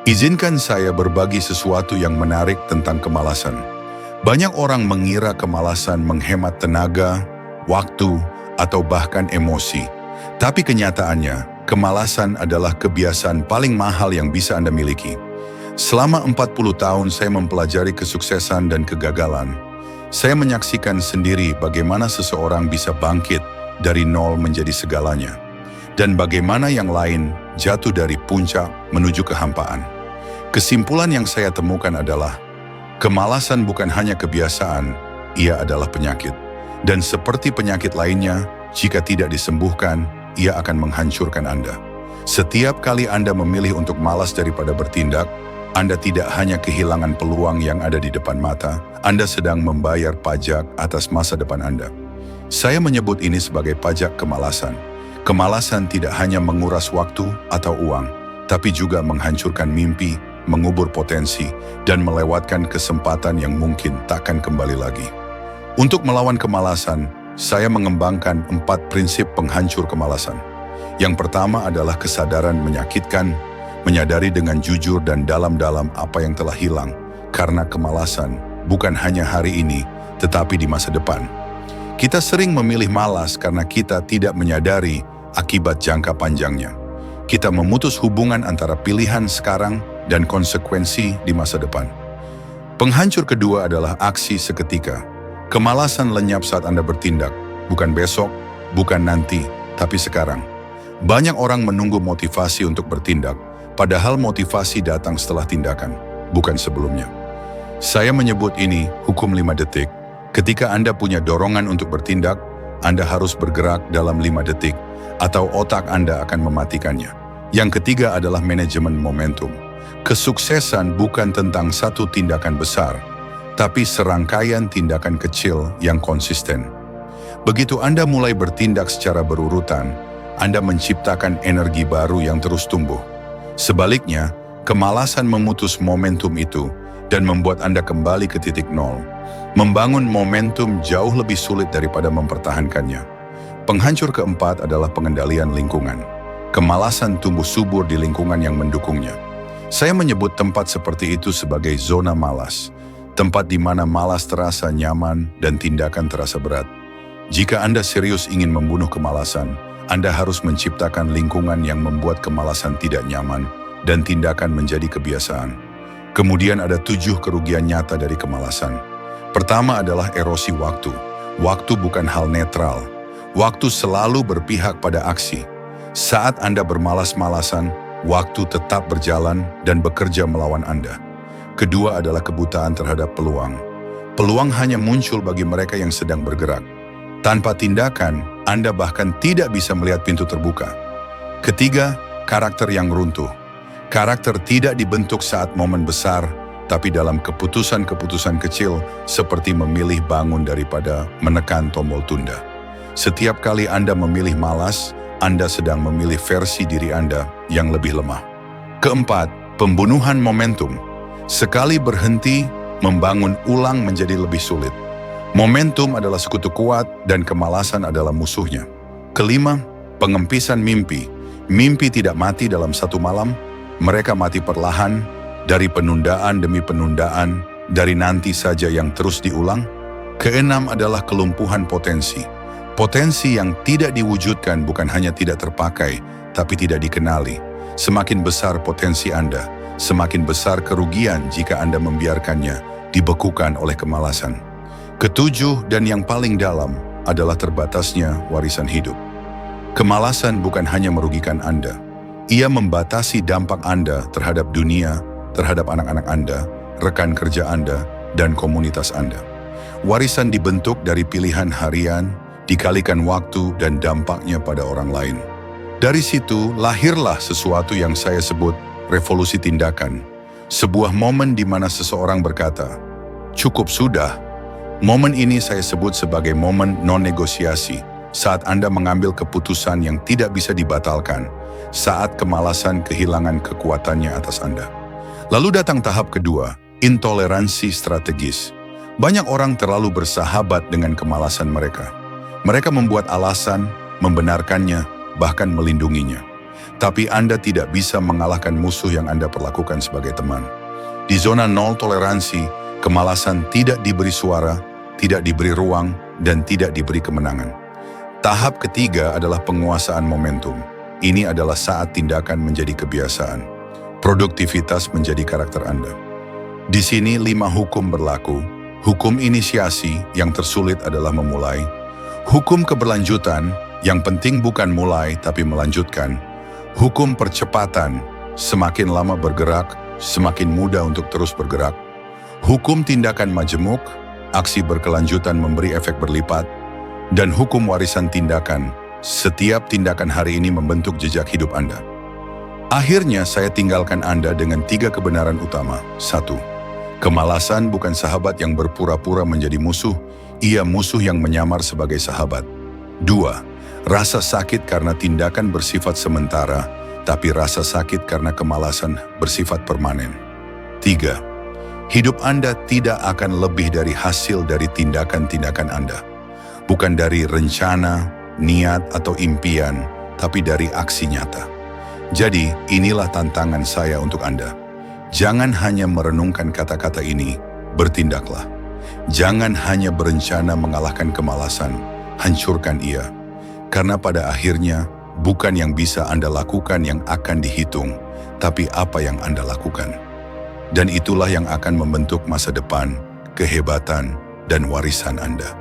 Izinkan saya berbagi sesuatu yang menarik tentang kemalasan. Banyak orang mengira kemalasan menghemat tenaga, waktu, atau bahkan emosi. Tapi kenyataannya, kemalasan adalah kebiasaan paling mahal yang bisa Anda miliki. Selama 40 tahun saya mempelajari kesuksesan dan kegagalan. Saya menyaksikan sendiri bagaimana seseorang bisa bangkit dari nol menjadi segalanya. Dan bagaimana yang lain jatuh dari puncak menuju kehampaan. Kesimpulan yang saya temukan adalah, kemalasan bukan hanya kebiasaan, ia adalah penyakit. Dan seperti penyakit lainnya, jika tidak disembuhkan, ia akan menghancurkan Anda. Setiap kali Anda memilih untuk malas daripada bertindak, Anda tidak hanya kehilangan peluang yang ada di depan mata, Anda sedang membayar pajak atas masa depan Anda. Saya menyebut ini sebagai pajak kemalasan. Kemalasan tidak hanya menguras waktu atau uang, tapi juga menghancurkan mimpi, mengubur potensi, dan melewatkan kesempatan yang mungkin takkan kembali lagi. Untuk melawan kemalasan, saya mengembangkan 4 prinsip penghancur kemalasan. Yang pertama adalah kesadaran menyakitkan, menyadari dengan jujur dan dalam-dalam apa yang telah hilang, karena kemalasan bukan hanya hari ini, tetapi di masa depan. Kita sering memilih malas karena kita tidak menyadari akibat jangka panjangnya. Kita memutus hubungan antara pilihan sekarang dan konsekuensi di masa depan. Penghancur kedua adalah aksi seketika. Kemalasan lenyap saat Anda bertindak, bukan besok, bukan nanti, tapi sekarang. Banyak orang menunggu motivasi untuk bertindak, padahal motivasi datang setelah tindakan, bukan sebelumnya. Saya menyebut ini hukum 5 detik. Ketika Anda punya dorongan untuk bertindak, Anda harus bergerak dalam 5 detik, atau otak Anda akan mematikannya. Yang ketiga adalah manajemen momentum. Kesuksesan bukan tentang satu tindakan besar, tapi serangkaian tindakan kecil yang konsisten. Begitu Anda mulai bertindak secara berurutan, Anda menciptakan energi baru yang terus tumbuh. Sebaliknya, kemalasan memutus momentum itu dan membuat Anda kembali ke titik nol. Membangun momentum jauh lebih sulit daripada mempertahankannya. Penghancur keempat adalah pengendalian lingkungan. Kemalasan tumbuh subur di lingkungan yang mendukungnya. Saya menyebut tempat seperti itu sebagai zona malas. Tempat di mana malas terasa nyaman dan tindakan terasa berat. Jika Anda serius ingin membunuh kemalasan, Anda harus menciptakan lingkungan yang membuat kemalasan tidak nyaman dan tindakan menjadi kebiasaan. Kemudian ada 7 kerugian nyata dari kemalasan. Pertama adalah erosi waktu. Waktu bukan hal netral. Waktu selalu berpihak pada aksi. Saat Anda bermalas-malasan, waktu tetap berjalan dan bekerja melawan Anda. Kedua adalah kebutaan terhadap peluang. Peluang hanya muncul bagi mereka yang sedang bergerak. Tanpa tindakan, Anda bahkan tidak bisa melihat pintu terbuka. Ketiga, karakter yang runtuh. Karakter tidak dibentuk saat momen besar, tapi dalam keputusan-keputusan kecil seperti memilih bangun daripada menekan tombol tunda. Setiap kali Anda memilih malas, Anda sedang memilih versi diri Anda yang lebih lemah. Keempat, pembunuhan momentum. Sekali berhenti, membangun ulang menjadi lebih sulit. Momentum adalah sekutu kuat dan kemalasan adalah musuhnya. Kelima, pengempisan mimpi. Mimpi tidak mati dalam satu malam, mereka mati perlahan, dari penundaan demi penundaan, dari nanti saja yang terus diulang. Keenam adalah kelumpuhan potensi. Potensi yang tidak diwujudkan bukan hanya tidak terpakai, tapi tidak dikenali. Semakin besar potensi Anda, semakin besar kerugian jika Anda membiarkannya dibekukan oleh kemalasan. Ketujuh dan yang paling dalam adalah terbatasnya warisan hidup. Kemalasan bukan hanya merugikan Anda, ia membatasi dampak Anda terhadap dunia, terhadap anak-anak Anda, rekan kerja Anda, dan komunitas Anda. Warisan dibentuk dari pilihan harian, dikalikan waktu dan dampaknya pada orang lain. Dari situ lahirlah sesuatu yang saya sebut revolusi tindakan. Sebuah momen di mana seseorang berkata, "Cukup sudah." Momen ini saya sebut sebagai momen non-negosiasi, saat Anda mengambil keputusan yang tidak bisa dibatalkan, saat kemalasan kehilangan kekuatannya atas Anda. Lalu datang tahap kedua, intoleransi strategis. Banyak orang terlalu bersahabat dengan kemalasan mereka. Mereka membuat alasan, membenarkannya, bahkan melindunginya. Tapi Anda tidak bisa mengalahkan musuh yang Anda perlakukan sebagai teman. Di zona nol toleransi, kemalasan tidak diberi suara, tidak diberi ruang, dan tidak diberi kemenangan. Tahap ketiga adalah penguasaan momentum. Ini adalah saat tindakan menjadi kebiasaan. Produktivitas menjadi karakter Anda. Di sini 5 hukum berlaku. Hukum inisiasi, yang tersulit adalah memulai. Hukum keberlanjutan, yang penting bukan mulai tapi melanjutkan. Hukum percepatan, semakin lama bergerak, semakin mudah untuk terus bergerak. Hukum tindakan majemuk, aksi berkelanjutan memberi efek berlipat. Dan hukum warisan tindakan, setiap tindakan hari ini membentuk jejak hidup Anda. Akhirnya saya tinggalkan Anda dengan 3 kebenaran utama. 1. Kemalasan bukan sahabat yang berpura-pura menjadi musuh, ia musuh yang menyamar sebagai sahabat. 2. Rasa sakit karena tindakan bersifat sementara, tapi rasa sakit karena kemalasan bersifat permanen. 3. Hidup Anda tidak akan lebih dari hasil dari tindakan-tindakan Anda. Bukan dari rencana, niat, atau impian, tapi dari aksi nyata. Jadi, inilah tantangan saya untuk Anda. Jangan hanya merenungkan kata-kata ini, bertindaklah. Jangan hanya berencana mengalahkan kemalasan, hancurkan ia. Karena pada akhirnya, bukan yang bisa Anda lakukan yang akan dihitung, tapi apa yang Anda lakukan. Dan itulah yang akan membentuk masa depan, kehebatan, dan warisan Anda.